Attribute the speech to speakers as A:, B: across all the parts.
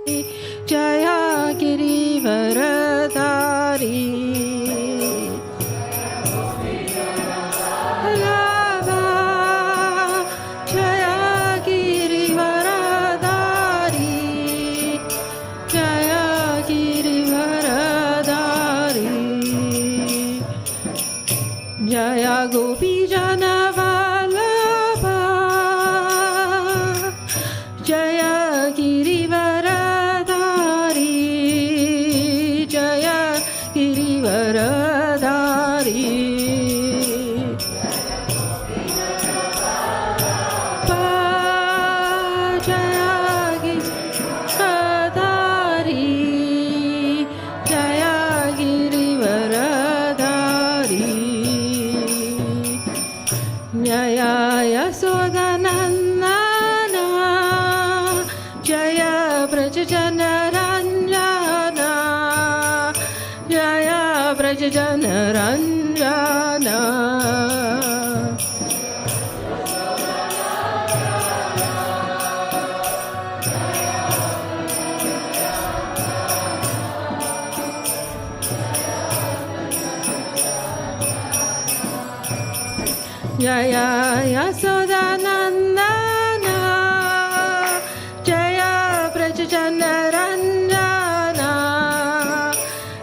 A: Jaya Girivaradari. Jaya Gopi Jana Vallabha, Jaya Girivaradari, Jaya Girivaradari. Janaranjana Jaya Yasodanandana Jaya Brajajanaranjana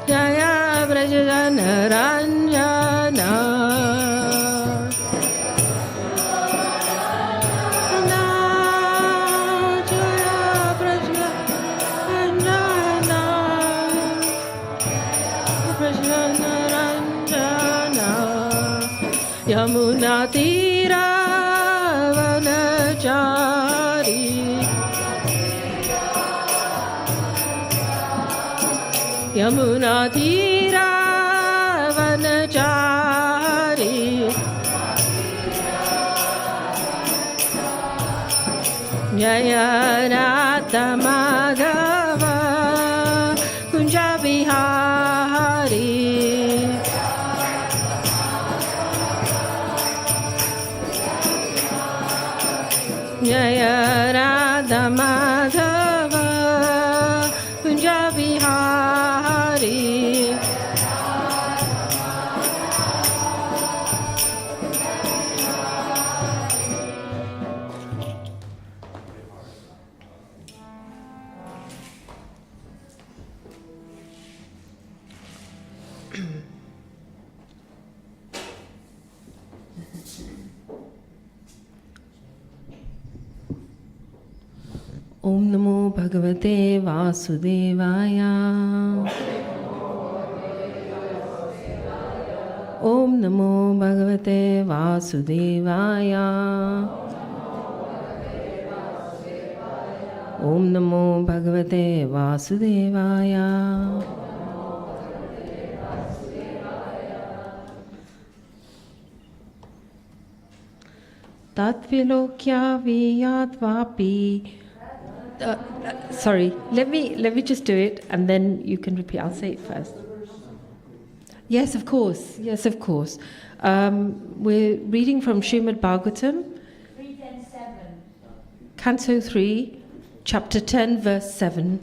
A: Jaya Brajajanaranjana Yamuna Tira Vanachari Yamuna Tira Vanachari Jaya Radha Madhava Kunja Vihari Jaya Radha Madhava Kunja Vihari Om Namo Bhagavate Vasudevaya. Om Namo Bhagavate Vasudevaya. Om Namo Bhagavate Vasudevaya. Tatvilokya viyadvapi. Sorry, let me just do it and then you can repeat. I'll say it first. Yes, of course. Yes, of course. We're reading from Srimad Bhagavatam,
B: 3:10:7.
A: Canto 3, chapter 10, verse 7.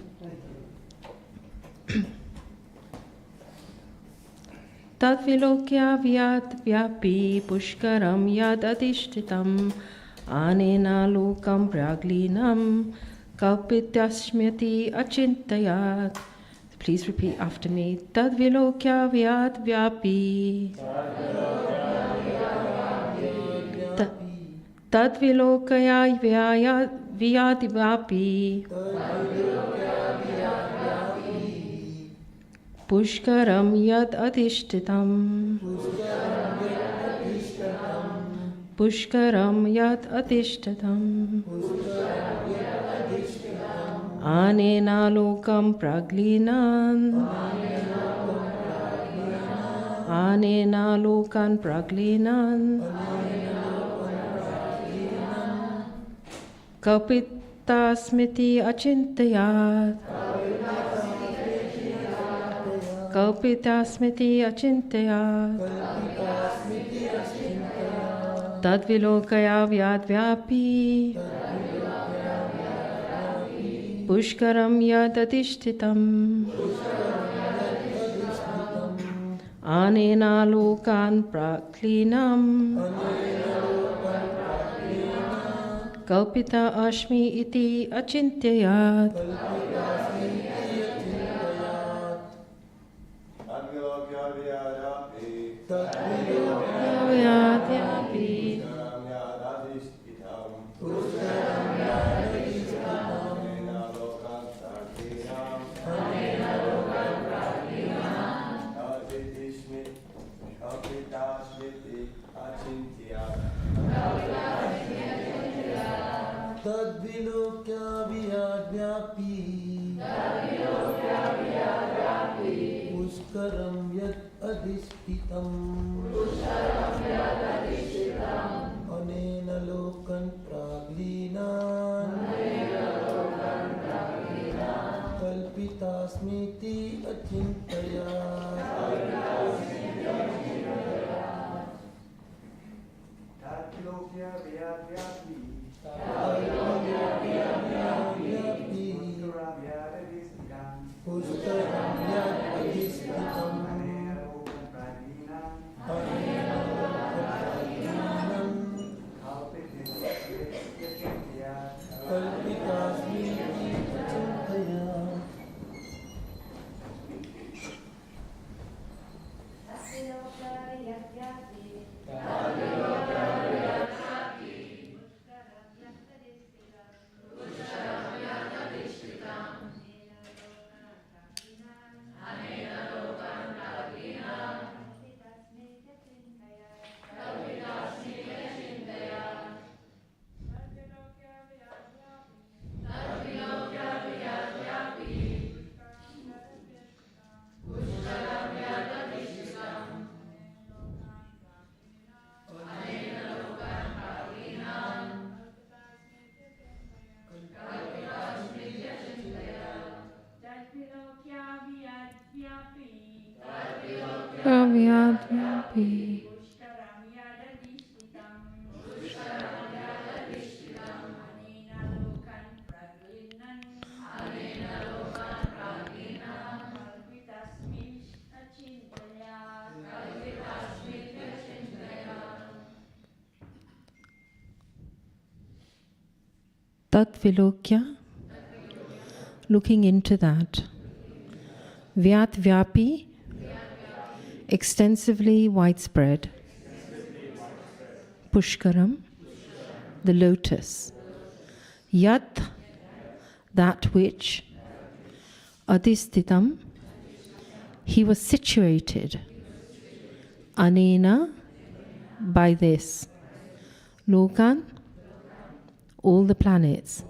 A: Tadvilokya vyat vyapi pushkaram yad adishtitam anena lokam praglinam kalpityasmyati achintayat. Please repeat after me. Tadvilokya vyat vyapi. Tadvilokya vyat vyapi. Pushkaram yad adishtitam. Pushkaram yad adishtitam. Anena lokam praglinan. Anena lokan praglinan. Kapita smiti achintayat. Kapita smiti achintayat. Tadvilokaya vyad vyapi. Pushkaram yadadishtitam Anena lokan praklinam Kalpita ashmi iti achintayat
C: Pushkaram yad adhishtitam Anena lokan praglinan Kalpitasmiti achintayat Pushkaram yad adhishtitam Kalpitasmiti achintayat
A: Avyadvyapi Tatvilokya, looking into that. Vyat-vyapi, extensively widespread. Pushkaram, the lotus. Yat, that which. Adhistitam, he was situated. Anena, by this. Lokan, all the planets.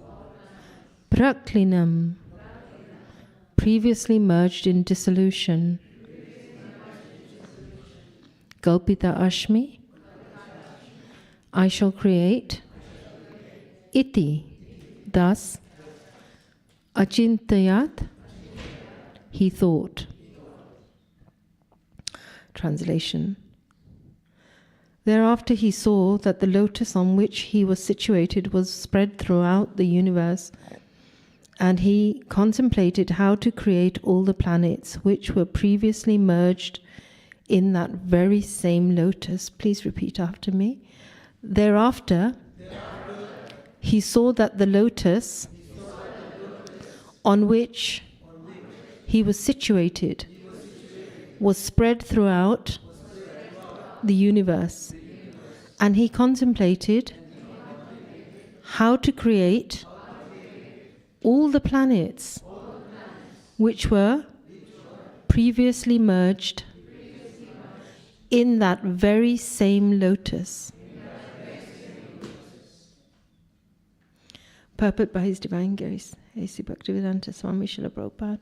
A: Praklinam, previously merged in dissolution. Kalpita ashmi, I shall create. Iti, thus. Achintayat, he thought. Translation. Thereafter he saw that the lotus on which he was situated was spread throughout the universe, and he contemplated how to create all the planets which were previously merged in that very same lotus. Please repeat after me. Thereafter, he saw that the lotus on which he was situated was spread throughout the universe, and he contemplated how to create all the planets which were previously merged in that very same lotus. Purport by His Divine Grace, A.C. Bhaktivedanta Swami Srila Prabhupada.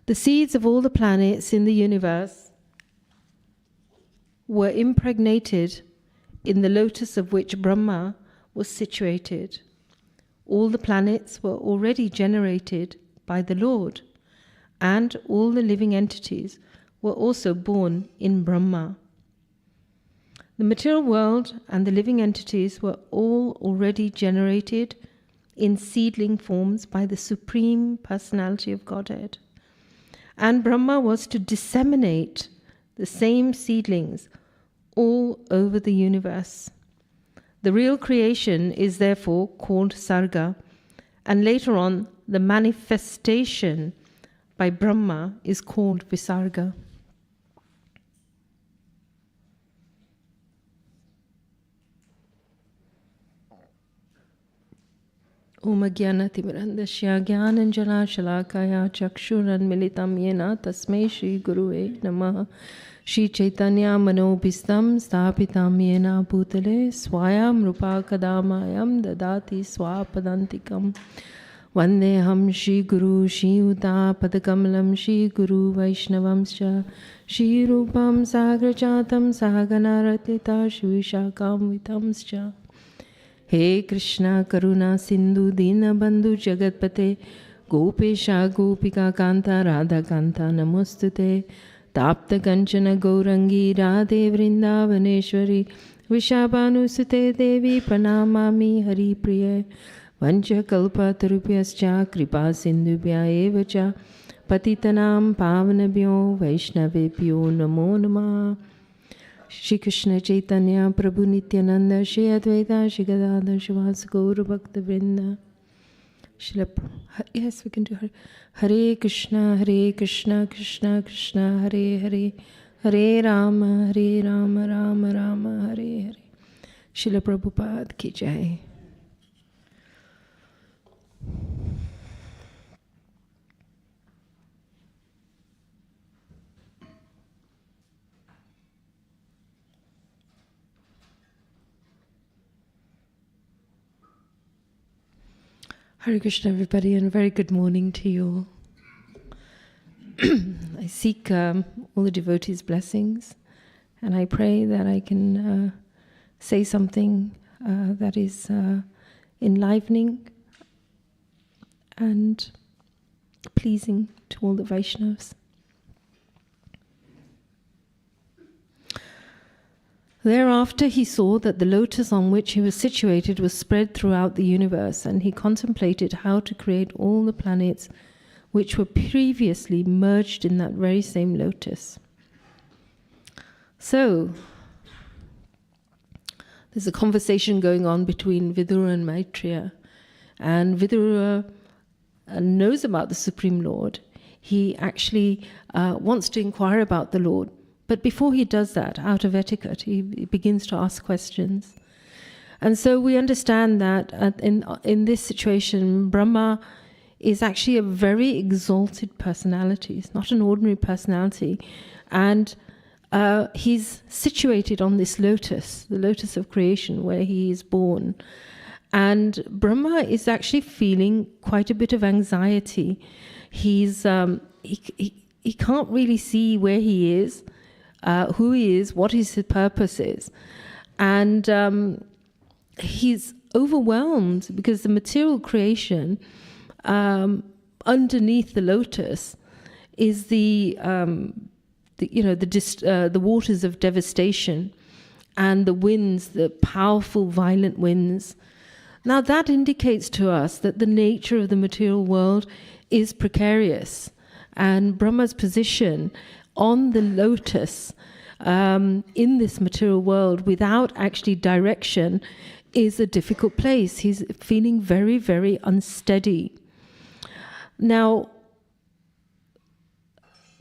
A: The seeds of all the planets in the universe were impregnated in the lotus of which Brahma was situated. All the planets were already generated by the Lord, and all the living entities were also born in Brahma. The material world and the living entities were all already generated in seedling forms by the Supreme Personality of Godhead. And Brahma was to disseminate the same seedlings all over the universe. The real creation is therefore called Sarga, and later on the manifestation by Brahma is called Visarga. Om Ajnana-timirandasya Jnananjana-shalakaya Chakshuranmilitam Yena Tasmai Shri Gurue Namaha. Shri Chaitanya Manobhistam Sthapitam Yena Bhutale Swayam Rupa Kadamayam Dadati Swapadantikam. Vandeham Shri Guru Shri Uta Padakamalam Shri Guru Vaishnavamscha Shri Rupam Sagrajatam Sahaganaratita Shri Vishakam Vitamscha. He Krishna Karuna Sindhu Dina Bandhu Jagatpate Gopesha Gopika Kanta Radha Kanta Namostute Tapta Kanchana Gaurangi Radhe Vrindavaneshwari Vishabhanusute Devi Pranamami Hari Priya Vancha Kalpa Tarupyascha Kripa Sindhubhya Evacha Patitanam Pavanabhyo Vaishnavebhyo Namo Namah. Shri Krishna Chaitanya Prabhu Nityananda Shri Advaita Shri Gadadhar Shivas Gaura Bhakta Vrinda. Yes, we can do Hare Krishna Krishna Krishna Hare Hare Hare Rama Rama Rama Hare Hare. Srila Prabhupada Ki Jai. Hare Krishna, everybody, and a very good morning to you all. I seek all the devotees' blessings, and I pray that I can say something that is enlivening and pleasing to all the Vaishnavas. Thereafter he saw that the lotus on which he was situated was spread throughout the universe, and he contemplated how to create all the planets which were previously merged in that very same lotus. So, there's a conversation going on between Vidura and Maitreya, and Vidura knows about the Supreme Lord. He actually wants to inquire about the Lord. But before he does that, out of etiquette, he begins to ask questions. And so we understand that in this situation, Brahma is actually a very exalted personality. It's not an ordinary personality. And he's situated on this lotus, the lotus of creation, where he is born. And Brahma is actually feeling quite a bit of anxiety. He's he can't really see where he is, who he is, what his purpose is. And he's overwhelmed because the material creation underneath the lotus is the waters of devastation and the winds, the powerful, violent winds. Now that indicates to us that the nature of the material world is precarious, and Brahma's position on the lotus in this material world without actually direction is a difficult place. He's feeling very, very unsteady. Now,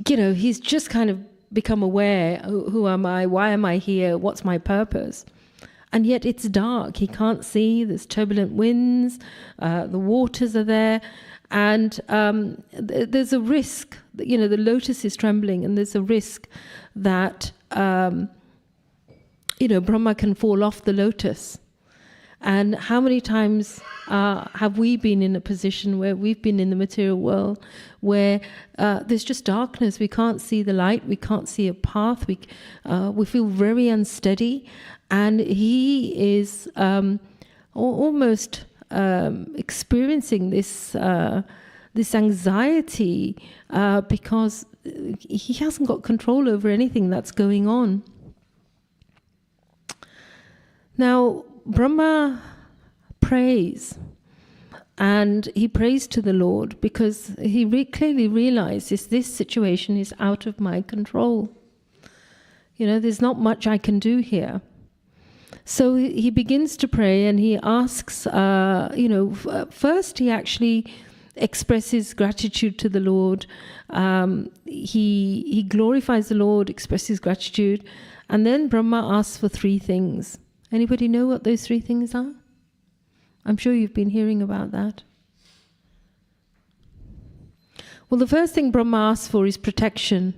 A: he's just kind of become aware, who am I, why am I here, what's my purpose? And yet it's dark, he can't see, there's turbulent winds, the waters are there, and there's a risk, the lotus is trembling, and there's a risk that, Brahma can fall off the lotus. And how many times have we been in a position where we've been in the material world where there's just darkness, we can't see the light, we can't see a path, we feel very unsteady, and he is almost experiencing this anxiety because he hasn't got control over anything that's going on. Now, Brahma prays And he prays to the Lord because he clearly realizes this situation is out of my control. There's not much I can do here. So he begins to pray, and he asks, first he actually expresses gratitude to the Lord. He glorifies the Lord, expresses gratitude, and then Brahma asks for 3 things. Anybody know what those 3 things are? I'm sure you've been hearing about that. Well, the first thing Brahma asks for is protection.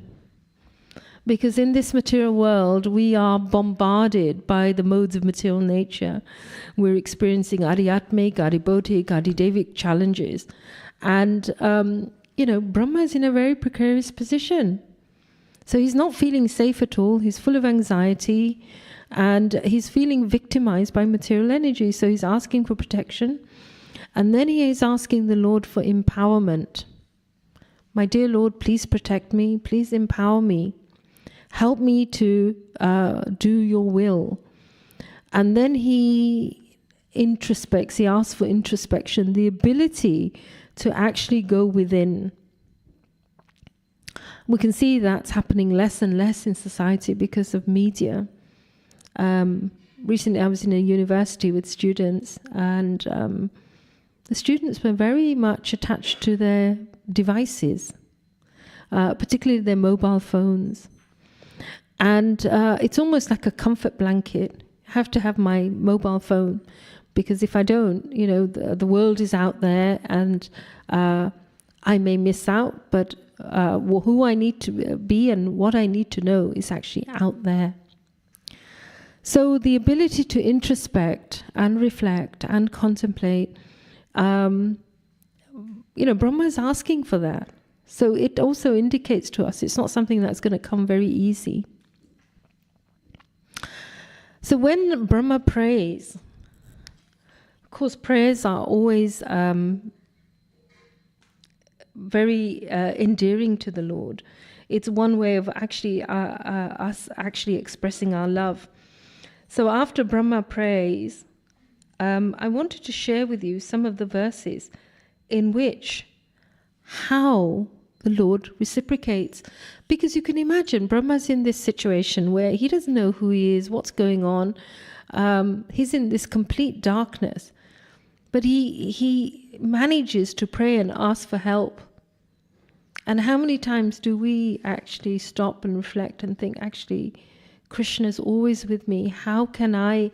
A: Because in this material world, we are bombarded by the modes of material nature. We're experiencing adhyatmic, adhibodhic, adhidevic challenges. And, Brahma is in a very precarious position. So he's not feeling safe at all. He's full of anxiety. And he's feeling victimized by material energy. So he's asking for protection. And then he is asking the Lord for empowerment. My dear Lord, please protect me. Please empower me. Help me to do your will. And then he introspects. He asks for introspection, the ability to actually go within. We can see that's happening less and less in society because of media. Recently I was in a university with students, and the students were very much attached to their devices, particularly their mobile phones. And it's almost like a comfort blanket. I have to have my mobile phone, because if I don't, the world is out there, and I may miss out, but who I need to be and what I need to know is actually out there. So the ability to introspect and reflect and contemplate, Brahma is asking for that. So it also indicates to us it's not something that's going to come very easy. So when Brahma prays, of course prayers are always very endearing to the Lord. It's one way of actually us actually expressing our love. So after Brahma prays, I wanted to share with you some of the verses in which how the Lord reciprocates. Because you can imagine Brahma's in this situation where he doesn't know who he is, what's going on. He's in this complete darkness. But he manages to pray and ask for help. And how many times do we actually stop and reflect and think, actually, Krishna is always with me. How can I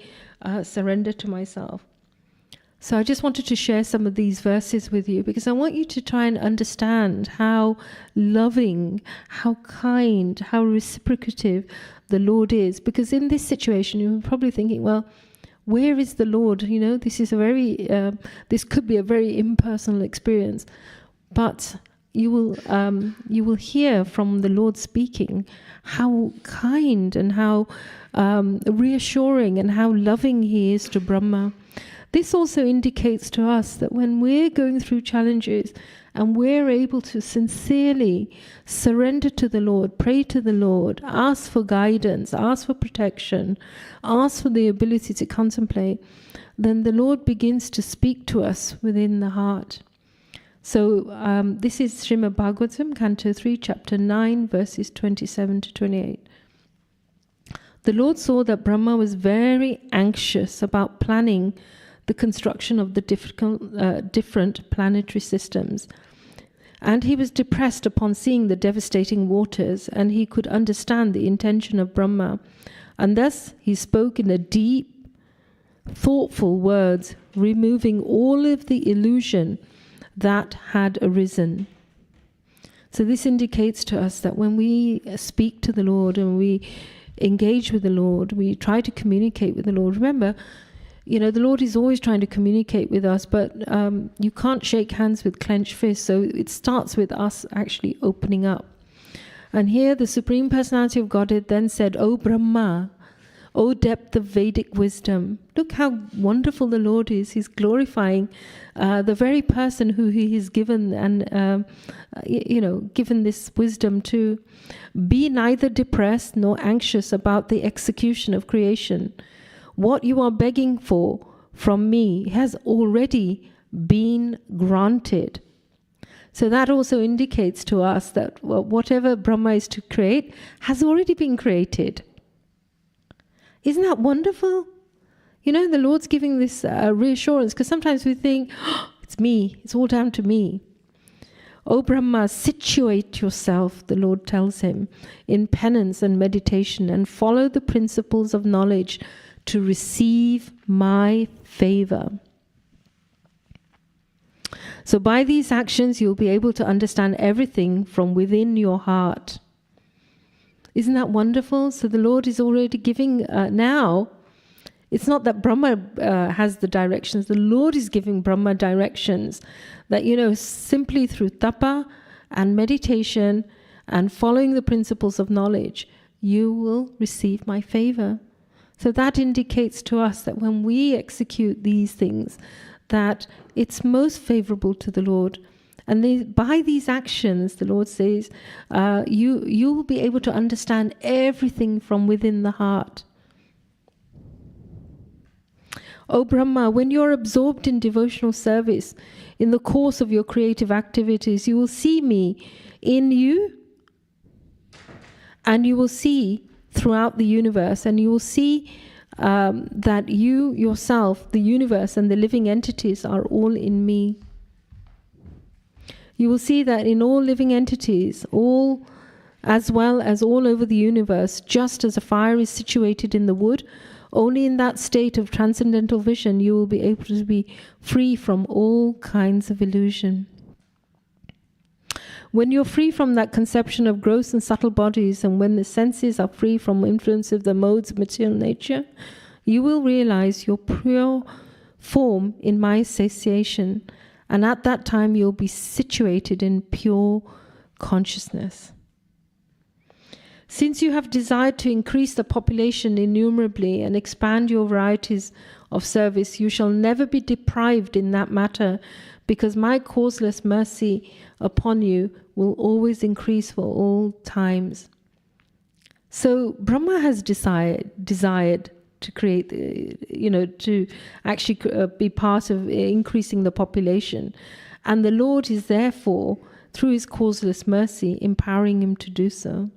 A: surrender to myself? So I just wanted to share some of these verses with you, because I want you to try and understand how loving, how kind, how reciprocative the Lord is. Because in this situation, you're probably thinking, well, where is the Lord? This is this could be a very impersonal experience. But you will hear from the Lord speaking how kind and how reassuring and how loving he is to Brahma. This also indicates to us that when we're going through challenges and we're able to sincerely surrender to the Lord, pray to the Lord, ask for guidance, ask for protection, ask for the ability to contemplate, then the Lord begins to speak to us within the heart. So this is Srimad Bhagavatam, Canto 3, Chapter 9, verses 27 to 28. The Lord saw that Brahma was very anxious about planning the construction of the different planetary systems. And he was depressed upon seeing the devastating waters, and he could understand the intention of Brahma. And thus he spoke in a deep, thoughtful words, removing all of the illusion that had arisen. So this indicates to us that when we speak to the Lord and we engage with the Lord, we try to communicate with the Lord. Remember, the Lord is always trying to communicate with us, but you can't shake hands with clenched fists. So it starts with us actually opening up. And here the Supreme Personality of Godhead then said, "O Brahma, O depth of Vedic wisdom." Look how wonderful the Lord is. He's glorifying the very person who he has given and, given this wisdom to. "Be neither depressed nor anxious about the execution of creation. What you are begging for from me has already been granted. So that also indicates to us that whatever Brahma is to create has already been created. Isn't that wonderful? The Lord's giving this reassurance, because sometimes we think, it's me, it's all down to me. O Brahma, situate yourself, the Lord tells him, in penance and meditation, and follow the principles of knowledge to receive my favor. So by these actions, you'll be able to understand everything from within your heart. Isn't that wonderful? So the Lord is already giving now. It's not that Brahma has the directions. The Lord is giving Brahma directions that, simply through tapa and meditation and following the principles of knowledge, you will receive my favor. So that indicates to us that when we execute these things, that it's most favorable to the Lord. And by these actions, the Lord says, you will be able to understand everything from within the heart. O Brahma, when you're absorbed in devotional service, in the course of your creative activities, you will see me in you, and you will see throughout the universe, and you will see that you yourself, the universe and the living entities are all in me. You will see that in all living entities, all as well as all over the universe, just as a fire is situated in the wood, only in that state of transcendental vision you will be able to be free from all kinds of illusion. When you're free from that conception of gross and subtle bodies, and when the senses are free from influence of the modes of material nature, you will realize your pure form in my association, and at that time you'll be situated in pure consciousness. Since you have desired to increase the population innumerably and expand your varieties of service, you shall never be deprived in that matter, because my causeless mercy upon you will always increase for all times. So Brahma has desired to create, to actually be part of increasing the population. And the Lord is therefore, through his causeless mercy, empowering him to do so.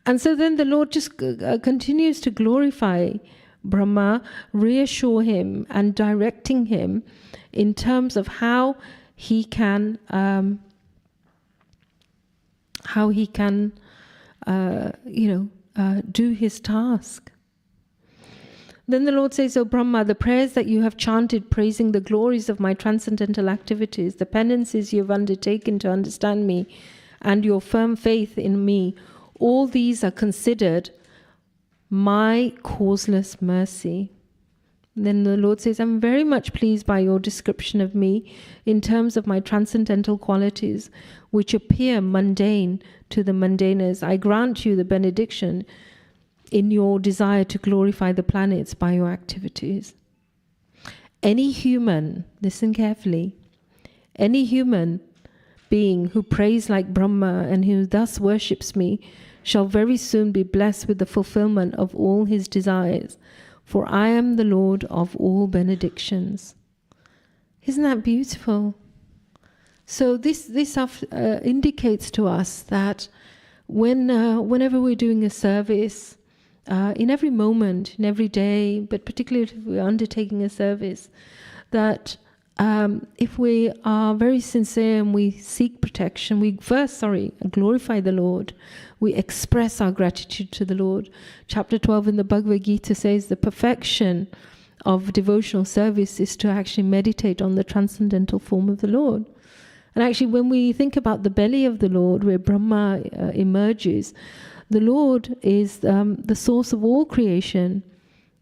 A: And so then the Lord just continues to glorify Brahma, reassure him and directing him in terms of how he can do his task. Then the Lord says, O Brahma, the prayers that you have chanted praising the glories of my transcendental activities, the penances you have undertaken to understand me, and your firm faith in me, all these are considered my causeless mercy. Then the Lord says, I'm very much pleased by your description of me in terms of my transcendental qualities, which appear mundane to the mundaners. I grant you the benediction in your desire to glorify the planets by your activities. Any human, listen carefully, any human being who prays like Brahma and who thus worships me shall very soon be blessed with the fulfillment of all his desires, for I am the Lord of all benedictions. Isn't that beautiful? So this indicates to us that whenever we're doing a service, in every moment, in every day, but particularly if we're undertaking a service, that if we are very sincere and we seek protection, we first, glorify the Lord. We express our gratitude to the Lord. Chapter 12 in the Bhagavad Gita says the perfection of devotional service is to actually meditate on the transcendental form of the Lord. And actually, when we think about the belly of the Lord, where Brahma emerges, the Lord is the source of all creation.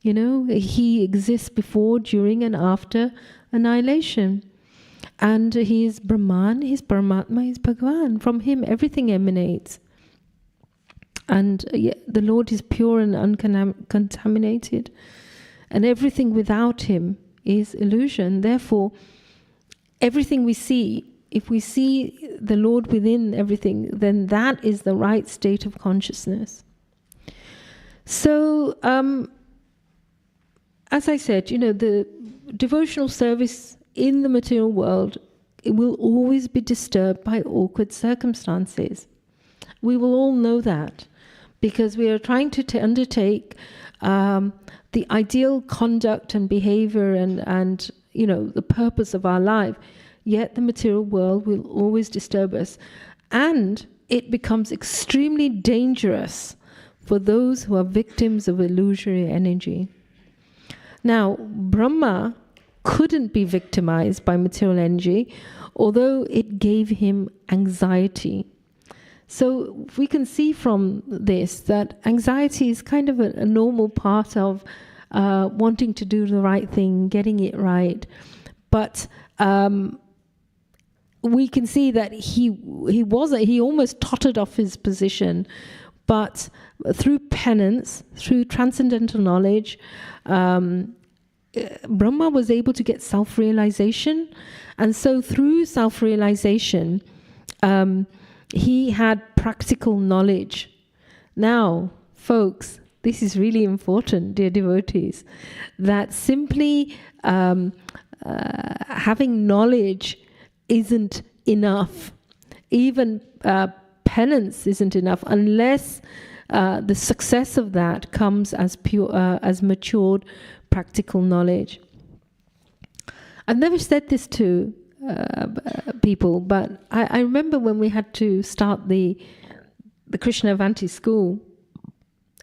A: He exists before, during, and after annihilation. And he is Brahman, he is Paramatma, he is Bhagavan. From him, everything emanates. And the Lord is pure and uncontaminated. And everything without him is illusion. Therefore, everything we see, if we see the Lord within everything, then that is the right state of consciousness. So, as I said, the devotional service in the material world, it will always be disturbed by awkward circumstances. We will all know that, because we are trying to undertake the ideal conduct and behavior and the purpose of our life, yet the material world will always disturb us. And it becomes extremely dangerous for those who are victims of illusory energy. Now, Brahma couldn't be victimized by material energy, although it gave him anxiety. So we can see from this that anxiety is kind of a normal part of wanting to do the right thing, getting it right. But we can see that he almost tottered off his position, but through penance, through transcendental knowledge, Brahma was able to get self-realization, and so through self-realization, he had practical knowledge. Now, folks, this is really important, dear devotees, that simply having knowledge isn't enough. Even penance isn't enough unless the success of that comes as as matured practical knowledge. I've never said this to people, but I remember when we had to start the Krishna Avanti school,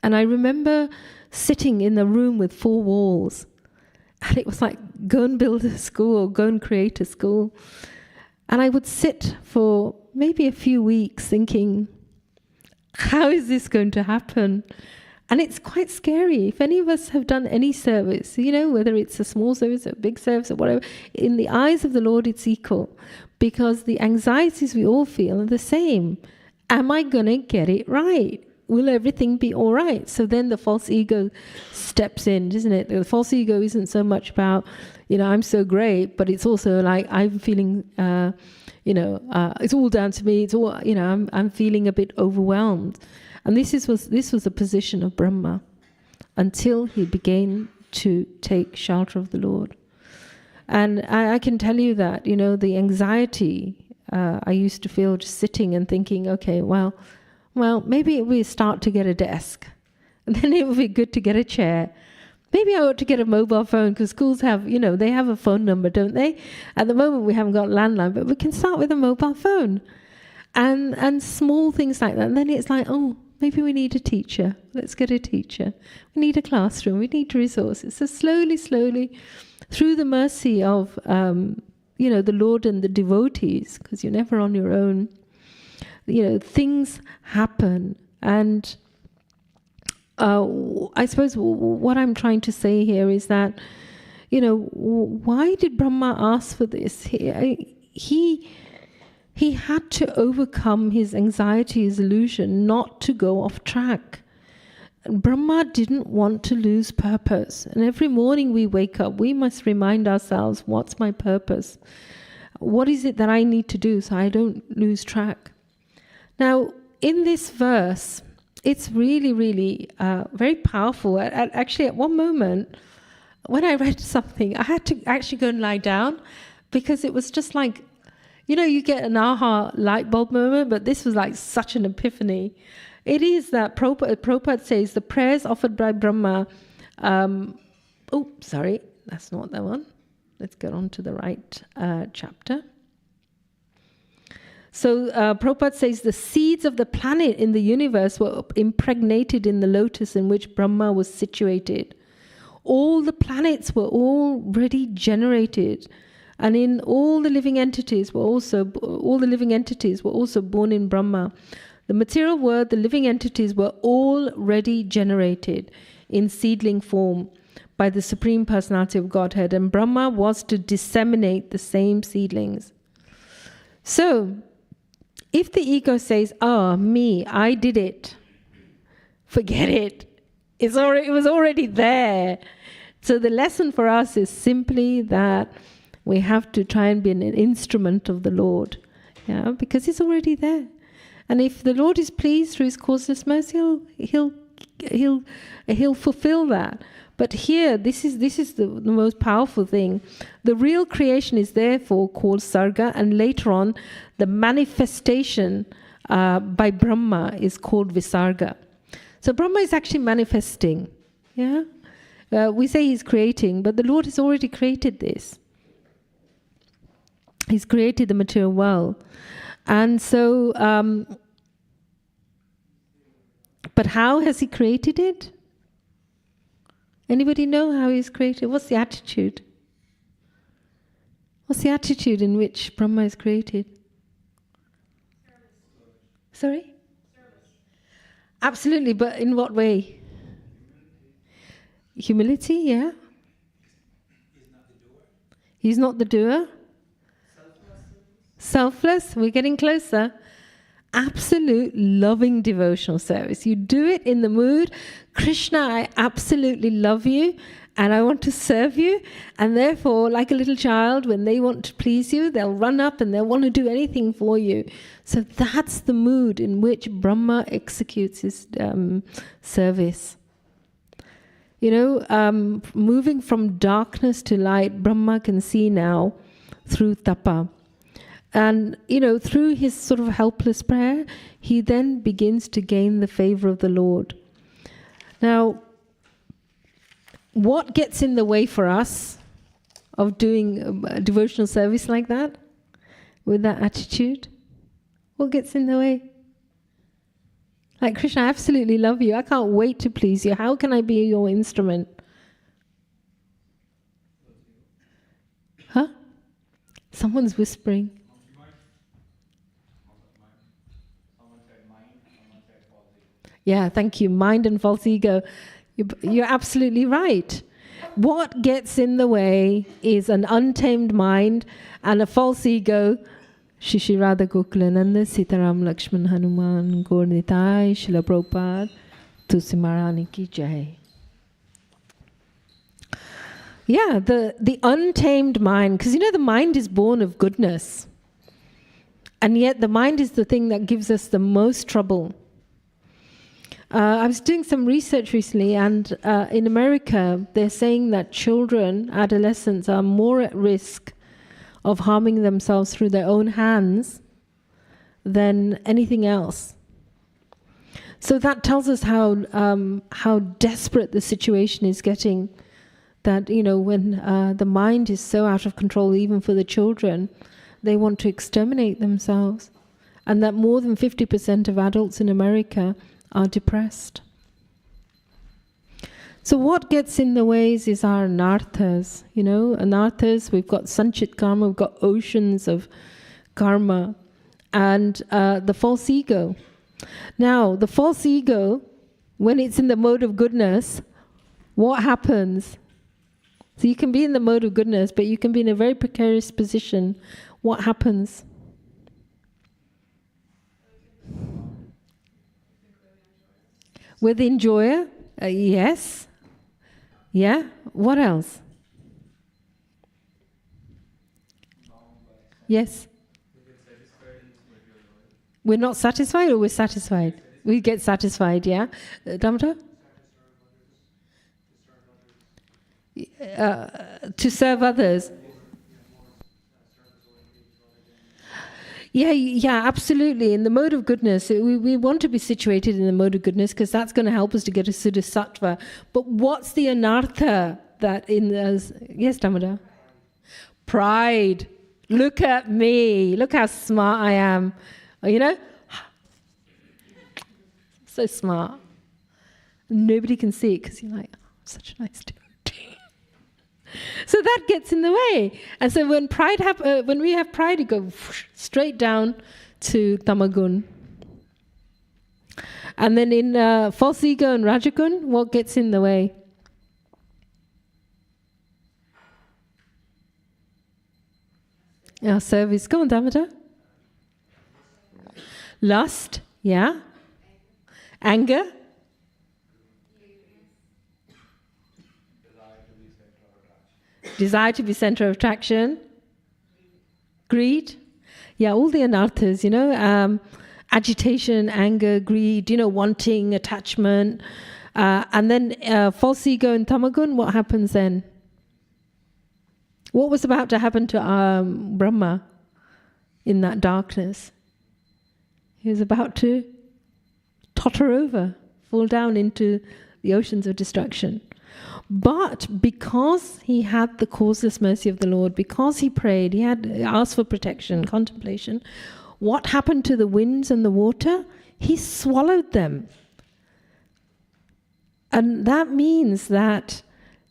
A: and I remember sitting in a room with 4 walls, and it was like, go and build a school, go and create a school. And I would sit for maybe a few weeks thinking, how is this going to happen? And it's quite scary. If any of us have done any service, whether it's a small service or a big service or whatever, in the eyes of the Lord, it's equal. Because the anxieties we all feel are the same. Am I going to get it right? Will everything be all right? So then the false ego steps in, isn't it? The false ego isn't so much about, I'm so great, but it's also like I'm feeling, it's all down to me. It's all, I'm feeling a bit overwhelmed. And this was the position of Brahma until he began to take shelter of the Lord. And I can tell you that, the anxiety I used to feel just sitting and thinking, okay, well, maybe we start to get a desk. And then it would be good to get a chair. Maybe I ought to get a mobile phone, because schools have, they have a phone number, don't they? At the moment we haven't got a landline, but we can start with a mobile phone. And small things like that. And then it's like, oh, maybe we need a teacher. Let's get a teacher. We need a classroom. We need resources. So slowly, through the mercy of, the Lord and the devotees, because you're never on your own, things happen. And I suppose what I'm trying to say here is that, why did Brahma ask for this? He had to overcome his anxiety, his illusion, not to go off track. Brahma didn't want to lose purpose. And every morning we wake up, we must remind ourselves, what's my purpose? What is it that I need to do so I don't lose track? Now, in this verse, it's really, really very powerful. Actually, at one moment, when I read something, I had to actually go and lie down, because it was just like, you get an aha light bulb moment, but this was like such an epiphany. It is that Prabhupada says the prayers offered by Brahma. Sorry, that's not that one. Let's get on to the right chapter. So Prabhupada says the seeds of the planet in the universe were impregnated in the lotus in which Brahma was situated. All the planets were already generated. And in all the living entities were also born in Brahma. The material world, the living entities were already generated in seedling form by the Supreme Personality of Godhead, and Brahma was to disseminate the same seedlings. So, if the ego says, me, I did it, forget it. It was already there. So the lesson for us is simply that we have to try and be an instrument of the Lord, because it's already there. And if the Lord is pleased through his causeless mercy, he'll he'll fulfill that. But here, this is the most powerful thing. The real creation is therefore called Sarga, and later on, the manifestation by Brahma is called Visarga. So Brahma is actually manifesting. Yeah, we say he's creating, but the Lord has already created this. He's created the material world, and so. But how has he created it? Anybody know how he's created? What's the attitude? What's the attitude in which Brahma is created? Sorry? Absolutely, but in what way? Humility, yeah. He's not the doer. Selfless. We're getting closer. Absolute loving devotional service. You do it in the mood, Krishna, I absolutely love you and I want to serve you, and therefore, like a little child, when they want to please you, they'll run up and they'll want to do anything for you. So that's the mood in which Brahma executes his service. You know, moving from darkness to light, Brahma can see now through tapa. And, you know, through his sort of helpless prayer, he then begins to gain the favor of the Lord. Now, what gets in the way for us of doing a devotional service like that, with that attitude? What gets in the way? Like, Krishna, I absolutely love you. I can't wait to please you. How can I be your instrument? Huh? Someone's whispering. Yeah, thank you. Mind and false ego. You're absolutely right. What gets in the way is an untamed mind and a false ego. Shishi Radha Gokulananda Sitaram Lakshman Hanuman Gaur Nitai Srila Prabhupada Tulsi Maharani Ki Jai. Yeah, the untamed mind, because you know the mind is born of goodness. And yet the mind is the thing that gives us the most trouble. I was doing some research recently, and in America, they're saying that children, adolescents, are more at risk of harming themselves through their own hands than anything else. So that tells us how desperate the situation is getting. That, you know, when the mind is so out of control, even for the children, they want to exterminate themselves. And that more than 50% of adults in America are depressed. So what gets in the ways is our anarthas. You know, anarthas, we've got sanchit karma, we've got oceans of karma, and the false ego. Now, the false ego, when it's in the mode of goodness, what happens? So you can be in the mode of goodness, but you can be in a very precarious position. What happens? With the enjoyer? Yes. Yeah. What else? Yes. We're not satisfied, or we're satisfied? We get satisfied, yeah? Damodar? To serve others. Yeah, absolutely. In the mode of goodness, we want to be situated in the mode of goodness because that's going to help us to get a Siddha-sattva. But what's the anartha that in us? Yes, Damodar? Pride. Look at me. Look how smart I am. You know? So smart. Nobody can see it because you're like, oh, I'm such a nice dude. So that gets in the way. And so when when we have pride, you go straight down to tamagun. And then in false ego and rajagun, what gets in the way? Our service. Go on, Damodar. Lust, yeah. Anger. Desire to be center of attraction. Greed. Yeah, all the anarthas, you know. Agitation, anger, greed, you know, wanting, attachment, And then false ego and tamagun, what happens then? What was about to happen to Brahma in that darkness? He was about to totter over, fall down into the oceans of destruction. But because he had the causeless mercy of the Lord, because he prayed, he had asked for protection, contemplation, what happened to the winds and the water? He swallowed them. And that means that,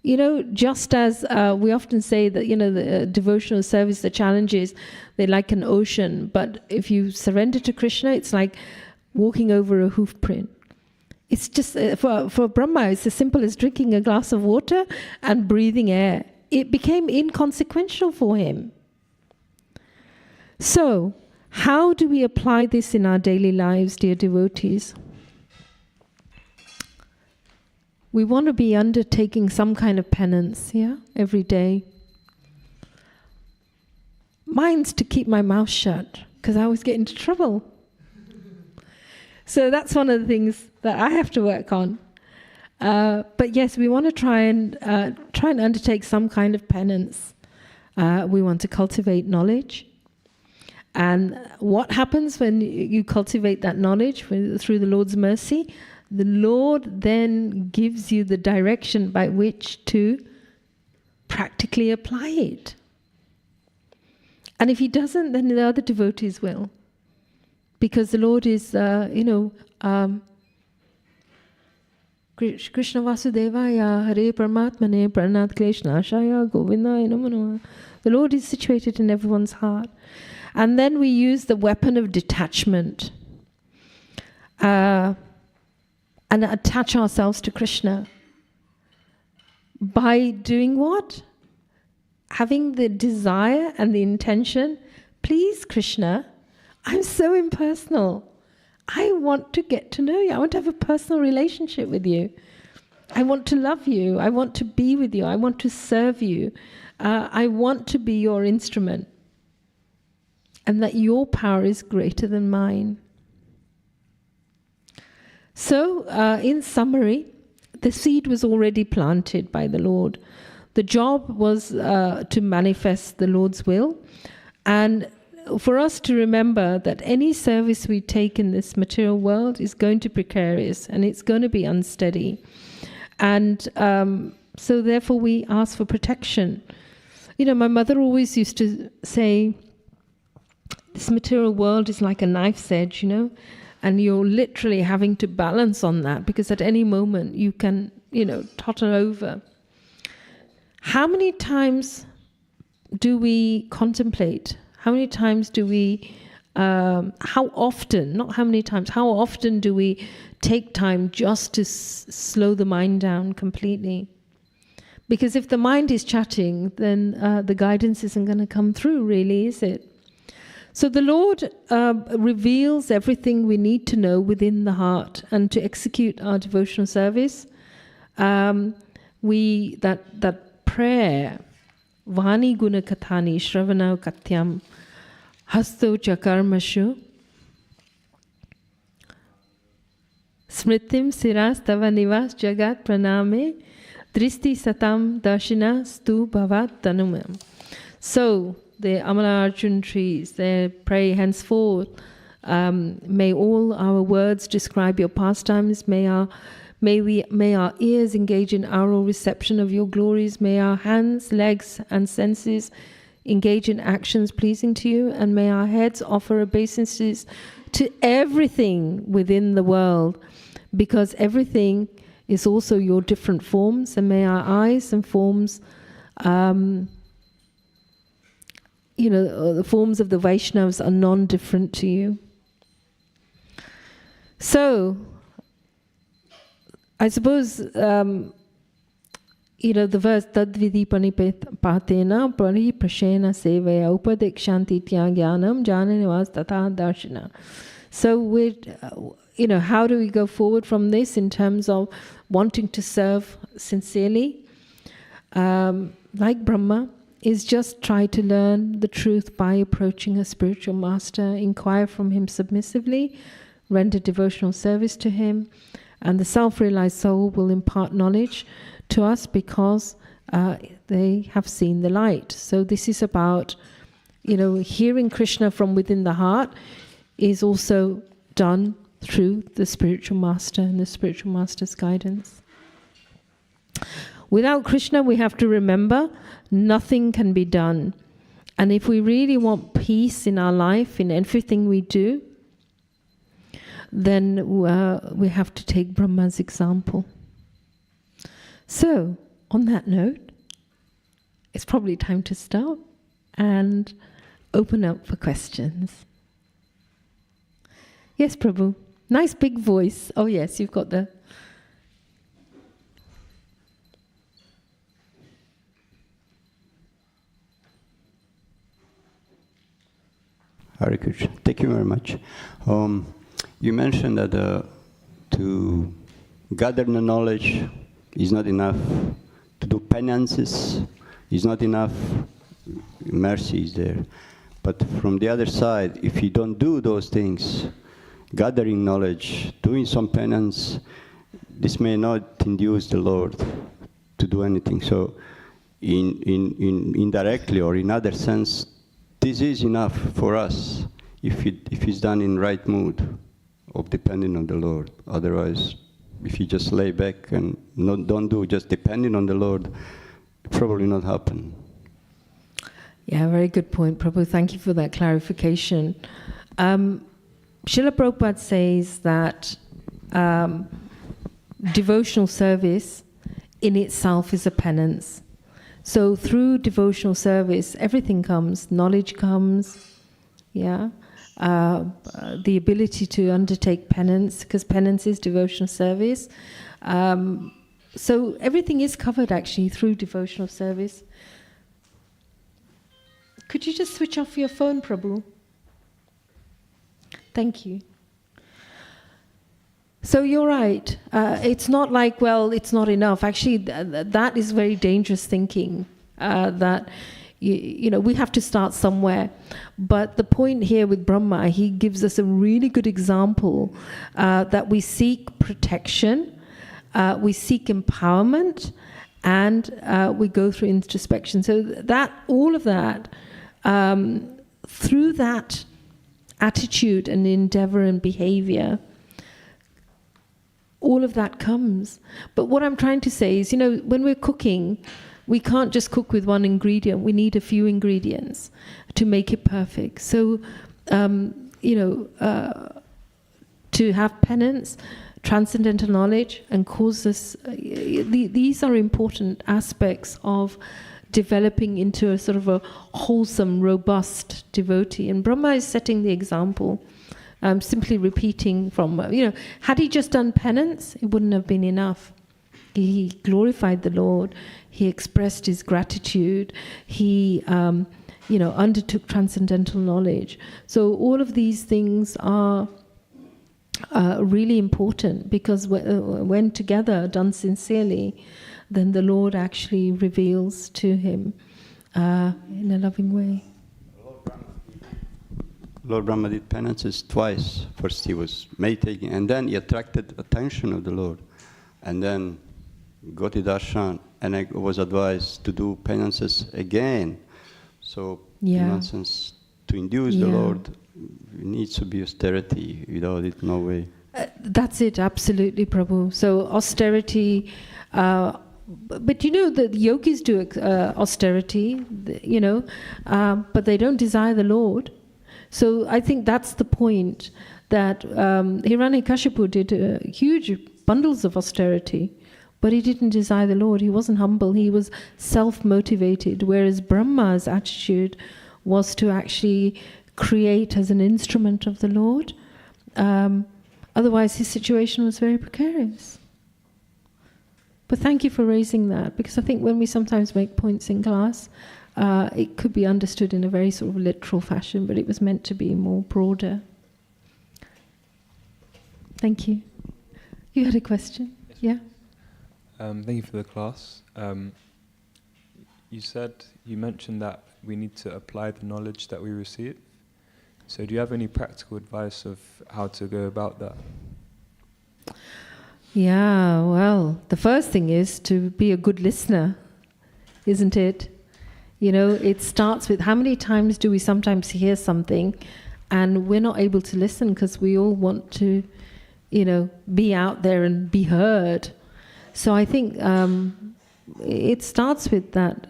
A: just as we often say that, the devotional service, the challenges, they're like an ocean. But if you surrender to Krishna, it's like walking over a hoof print. It's just, for Brahma, it's as simple as drinking a glass of water and breathing air. It became inconsequential for him. So, how do we apply this in our daily lives, dear devotees? We want to be undertaking some kind of penance, every day. Mine's to keep my mouth shut, because I always get into trouble. So that's one of the things that I have to work on. But yes, we want to try and undertake some kind of penance. We want to cultivate knowledge. And what happens when you cultivate that knowledge through the Lord's mercy? The Lord then gives you the direction by which to practically apply it. And if he doesn't, then the other devotees will. Because the Lord is, Krishna Vasudevaya, Hare Paramatmane, Pranat Kleshnashaya, Govindaya Namo Namaha. The Lord is situated in everyone's heart. And then we use the weapon of detachment and attach ourselves to Krishna. By doing what? Having the desire and the intention, please Krishna, I'm so impersonal. I want to get to know you. I want to have a personal relationship with you. I want to love you. I want to be with you. I want to serve you. I want to be your instrument. And that your power is greater than mine. So, in summary, the seed was already planted by the Lord. The job was to manifest the Lord's will. And for us to remember that any service we take in this material world is going to be precarious and it's going to be unsteady. And so therefore we ask for protection. My mother always used to say, this material world is like a knife's edge, and you're literally having to balance on that because at any moment you can, totter over. How many times do we contemplate? How many times do we, how often, not how many times, how often do we take time just to slow the mind down completely? Because if the mind is chatting, then the guidance isn't going to come through really, is it? So the Lord reveals everything we need to know within the heart, and to execute our devotional service, that prayer, Vani guna kathani shravana katyam hasto chakarmashu smritim siras tava nivas jagat praname dristi satam darshina stu bhavat tanumam. So the Amala Arjun trees, they pray henceforth, may all our words describe your pastimes, may our ears engage in oral reception of your glories, may our hands, legs and senses engage in actions pleasing to you, and may our heads offer obeisances to everything within the world, because everything is also your different forms, and may our eyes and forms, the forms of the Vaishnavas are non-different to you. So, I suppose, the verse, Tadvidi panipatena pari prashena sevaya upadekshanti tyagyanam jananivas tata darshana. So, how do we go forward from this in terms of wanting to serve sincerely? Like Brahma, is just try to learn the truth by approaching a spiritual master, inquire from him submissively, render devotional service to him, And the self-realized soul will impart knowledge to us because they have seen the light. So this is about, hearing Krishna from within the heart is also done through the spiritual master and the spiritual master's guidance. Without Krishna, we have to remember, nothing can be done. And if we really want peace in our life, in everything we do, then we have to take Brahma's example. So, on that note, it's probably time to stop and open up for questions. Yes, Prabhu. Nice big voice. Oh yes, you've got the...
D: Hare Krishna. Thank you very much. You mentioned that to gather the knowledge is not enough. To do penances is not enough. Mercy is there. But from the other side, if you don't do those things, gathering knowledge, doing some penance, this may not induce the Lord to do anything. So indirectly or in other sense, this is enough for us if it's done in right mood of depending on the Lord. Otherwise, if you just lay back and don't do just depending on the Lord, it probably not happen.
A: Yeah, very good point, Prabhu. Thank you for that clarification. Srila Prabhupada says that devotional service in itself is a penance. So through devotional service, everything comes. Knowledge comes, the ability to undertake penance, because penance is devotional service. So everything is covered actually through devotional service. Could you just switch off your phone, Prabhu? Thank you. So you're right. It's not like, well, it's not enough. Actually, that is very dangerous thinking. That we have to start somewhere. But the point here with Brahma, he gives us a really good example that we seek protection, we seek empowerment, and we go through introspection. So that all of that, through that attitude and endeavor and behavior, all of that comes. But what I'm trying to say is, when we're cooking, we can't just cook with one ingredient. We need a few ingredients to make it perfect. So, to have penance, transcendental knowledge, and causes, these are important aspects of developing into a sort of a wholesome, robust devotee. And Brahma is setting the example. Simply repeating from, had he just done penance, it wouldn't have been enough. He glorified the Lord. He expressed his gratitude. He, undertook transcendental knowledge. So all of these things are really important because when together, done sincerely, then the Lord actually reveals to him in a loving way.
D: Lord Brahma did penances twice. First he was meditating, and then he attracted attention of the Lord. And then got to darshan, and I was advised to do penances again. So, in one sense, to induce the Lord, it needs to be austerity. Without it, no way.
A: That's it, absolutely, Prabhu. So austerity, but the yogis do austerity, but they don't desire the Lord. So I think that's the point, that Hiranyakashipu did huge bundles of austerity, but he didn't desire the Lord. He wasn't humble. He was self-motivated, whereas Brahma's attitude was to actually create as an instrument of the Lord. Otherwise, his situation was very precarious. But thank you for raising that, because I think when we sometimes make points in class, it could be understood in a very sort of literal fashion, but it was meant to be more broader. Thank you. You had a question? Yes. Yeah?
E: Thank you for the class. You mentioned that we need to apply the knowledge that we receive. So do you have any practical advice of how to go about that?
A: Yeah, well, the first thing is to be a good listener, isn't it? You know, it starts with how many times do we sometimes hear something and we're not able to listen because we all want to, you know, be out there and be heard. So I think it starts with that,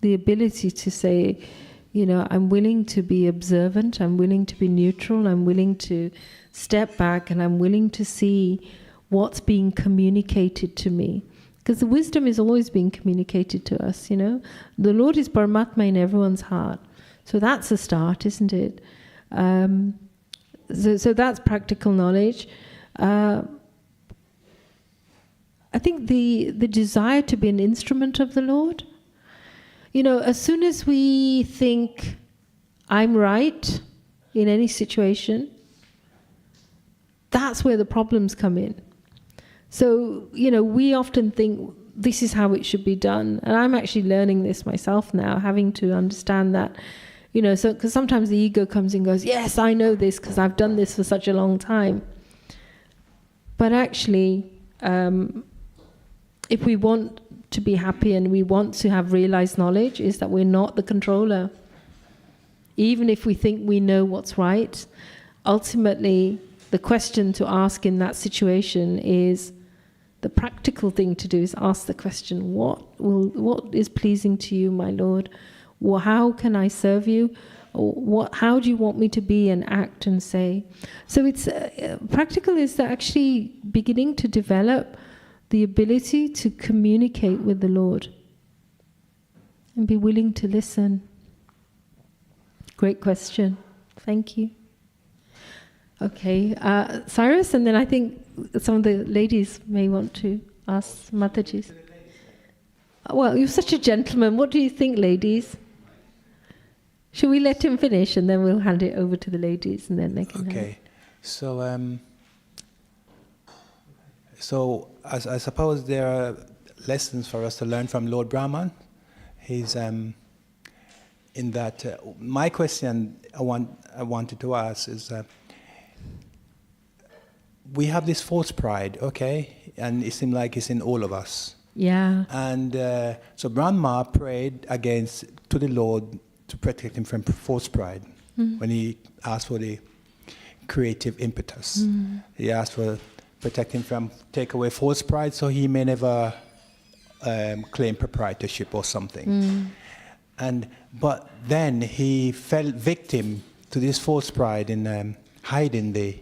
A: the ability to say, you know, I'm willing to be observant, I'm willing to be neutral, I'm willing to step back, and I'm willing to see what's being communicated to me. Because the wisdom is always being communicated to us, you know. The Lord is Paramatma in everyone's heart. So that's a start, isn't it? So that's practical knowledge. I think the desire to be an instrument of the Lord. You know, as soon as we think, I'm right in any situation, that's where the problems come in. So, you know, we often think this is how it should be done. And I'm actually learning this myself now, having to understand that, you know, so because sometimes the ego comes and goes, yes, I know this because I've done this for such a long time. But actually, if we want to be happy and we want to have realized knowledge, is that we're not the controller. Even if we think we know what's right, ultimately, the question to ask in that situation is, the practical thing to do is ask the question, what is pleasing to you, my Lord? Well, how can I serve you? Or how do you want me to be and act and say? So it's practical is actually beginning to develop the ability to communicate with the Lord and be willing to listen. Great question. Thank you. Okay, Cyrus, and then I think some of the ladies may want to ask Mataji's. Well, you're such a gentleman. What do you think, ladies? Should we let him finish and then we'll hand it over to the ladies and then they can
F: Okay, so I suppose there are lessons for us to learn from Lord Brahman. He's in that. My question I wanted to ask is. We have this false pride, okay, and it seems like it's in all of us.
A: Yeah.
F: And so Brahma prayed to the Lord to protect him from false pride when he asked for the creative impetus. He asked for protect him from take away false pride, so he may never claim proprietorship or something. But then he fell victim to this false pride in hiding the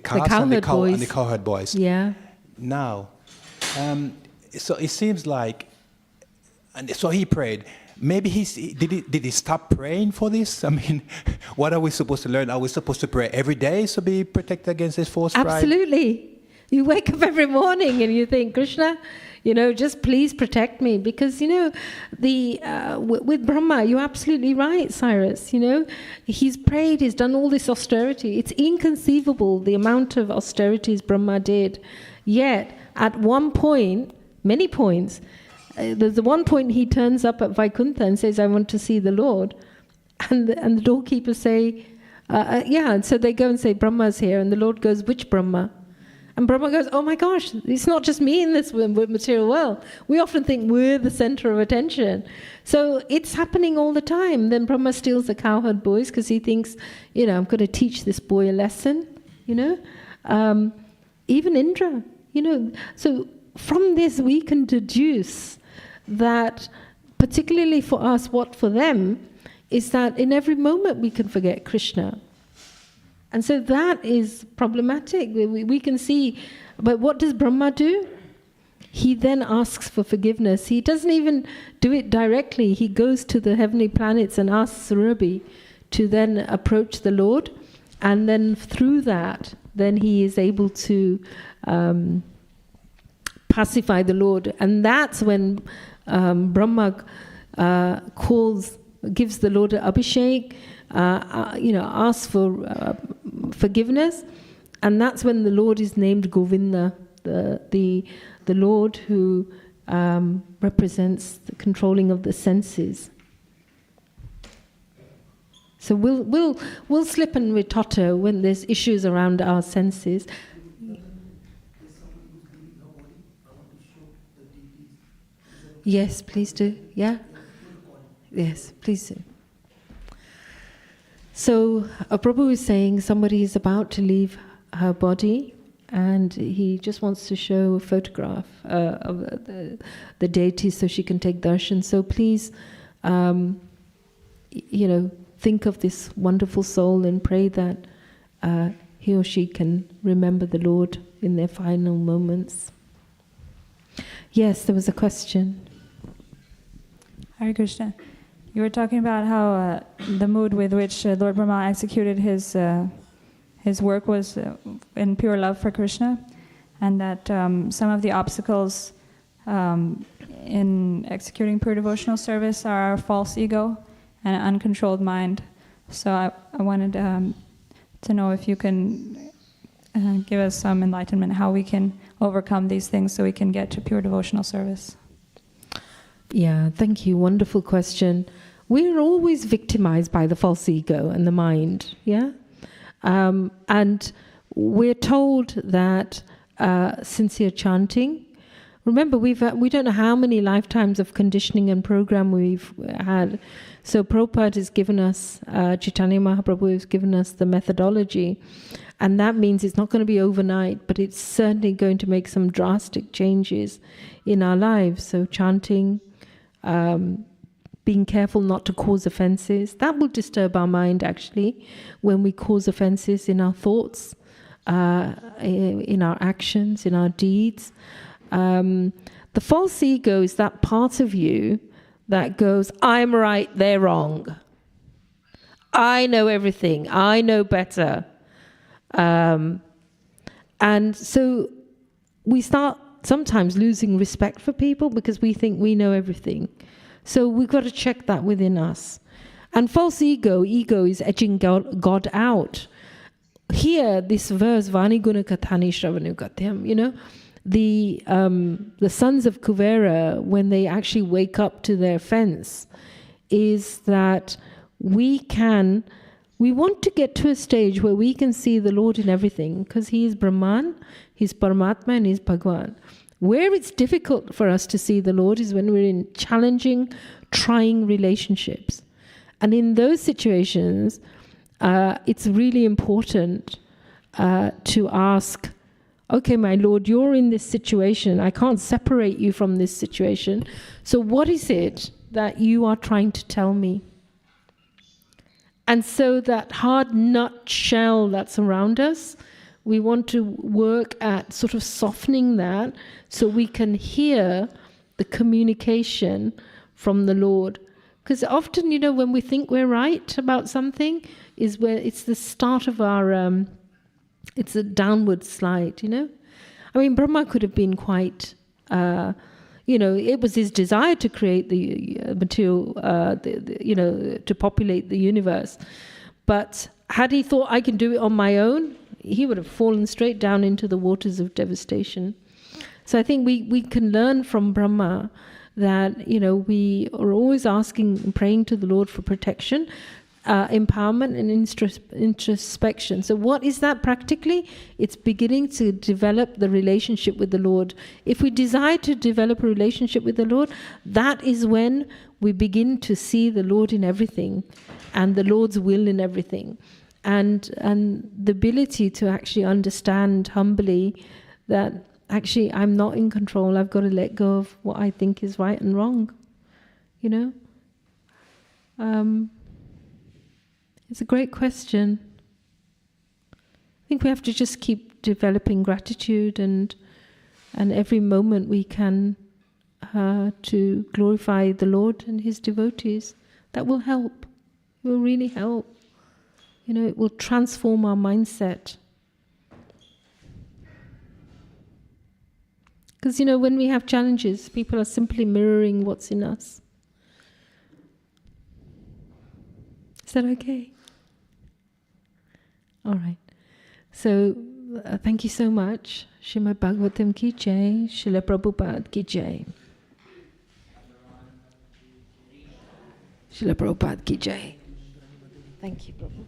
F: calves and the cowherd boys.
A: Yeah.
F: Now, so it seems like, and so he prayed. Maybe did he stop praying for this? I mean, what are we supposed to learn? Are we supposed to pray every day to be protected against this false pride?
A: Absolutely. You wake up every morning and you think, Krishna, you know, just please protect me. Because, you know, with Brahma, you're absolutely right, Cyrus. You know, he's prayed, he's done all this austerity. It's inconceivable the amount of austerities Brahma did. Yet, at one point, many points, there's the one point he turns up at Vaikuntha and says, I want to see the Lord. And the doorkeepers say, yeah. And so they go and say, Brahma's here. And the Lord goes, which Brahma? And Brahma goes, oh my gosh, it's not just me in this material world. We often think we're the center of attention. So it's happening all the time. Then Brahma steals the cowherd boys because he thinks, you know, I'm going to teach this boy a lesson, you know. Even Indra, you know. So from this we can deduce that, particularly for us, what for them, is that in every moment we can forget Krishna. And so that is problematic. We can see, but what does Brahma do? He then asks for forgiveness. He doesn't even do it directly. He goes to the heavenly planets and asks Surabhi to then approach the Lord. And then through that, then he is able to pacify the Lord. And that's when Brahma gives the Lord an abhishek, you know, asks for forgiveness, and that's when the Lord is named Govinda, the Lord who represents the controlling of the senses. So we'll slip and we totter when there's issues around our senses. Yes, please do. Yeah? Yes, please do. So, Prabhu is saying somebody is about to leave her body and he just wants to show a photograph of the deity so she can take darshan. So please, think of this wonderful soul and pray that he or she can remember the Lord in their final moments. Yes, there was a question.
G: Hare Krishna. You were talking about how the mood with which Lord Brahma executed his work was in pure love for Krishna, and that some of the obstacles in executing pure devotional service are our false ego and an uncontrolled mind. So I wanted to know if you can give us some enlightenment, how we can overcome these things so we can get to pure devotional service.
A: Yeah, thank you. Wonderful question. We're always victimized by the false ego and the mind, yeah? And we're told that sincere chanting, remember we don't know how many lifetimes of conditioning and program we've had. So Prabhupada has given us, Chaitanya Mahaprabhu has given us the methodology, and that means it's not going to be overnight, but it's certainly going to make some drastic changes in our lives. So chanting, being careful not to cause offenses. That will disturb our mind, actually, when we cause offenses in our thoughts, in our actions, in our deeds. The false ego is that part of you that goes, I'm right, they're wrong. I know everything. I know better. And so we start sometimes losing respect for people because we think we know everything. So we've got to check that within us. And false ego is edging God out. Here, this verse, Vani Guna Kathani Shravanu Katyam, the sons of Kuvera, when they actually wake up to their offense, is that we want to get to a stage where we can see the Lord in everything, because He is Brahman, He's Paramatma, and He's Bhagwan. Where it's difficult for us to see the Lord is when we're in challenging, trying relationships. And in those situations, it's really important to ask, okay, my Lord, you're in this situation. I can't separate you from this situation. So what is it that you are trying to tell me? And so that hard nut shell that's around us, we want to work at sort of softening that so we can hear the communication from the Lord. Because often, when we think we're right about something, is where it's the start of our, it's a downward slide, I mean, Brahma could have been quite, it was his desire to create the material, to populate the universe. But had he thought, I can do it on my own, he would have fallen straight down into the waters of devastation. So I think we can learn from Brahma that, we are always asking and praying to the Lord for protection, empowerment and introspection. So what is that practically? It's beginning to develop the relationship with the Lord. If we desire to develop a relationship with the Lord, that is when we begin to see the Lord in everything and the Lord's will in everything. And the ability to actually understand humbly that actually I'm not in control. I've got to let go of what I think is right and wrong. It's a great question. I think we have to just keep developing gratitude and every moment we can to glorify the Lord and His devotees. That will help. It will really help. It will transform our mindset. Because, when we have challenges, people are simply mirroring what's in us. Is that okay? All right. So, thank you so much. Srimad Bhagavatam ki jai, Srila Prabhupada ki jai. Srila Prabhupada ki jai. Thank you, Prabhu.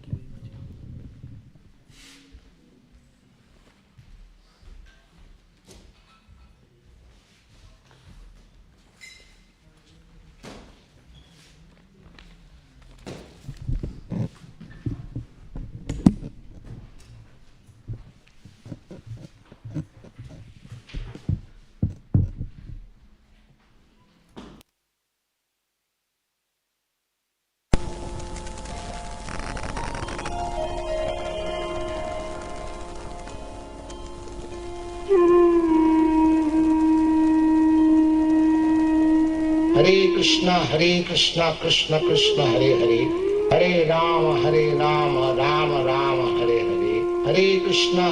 C: Hare Krishna, Krishna Krishna, Hare Hare, Hare Rama, Rama Rama, Hare Hare. Hare Krishna,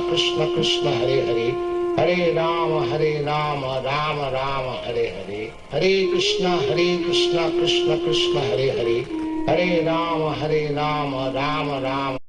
C: Krishna Krishna, Hare Hare, Hare Rama, Rama Rama, Hare Hare. Hare Krishna, Krishna Krishna, Hare Hare, Hare Rama, Rama Rama.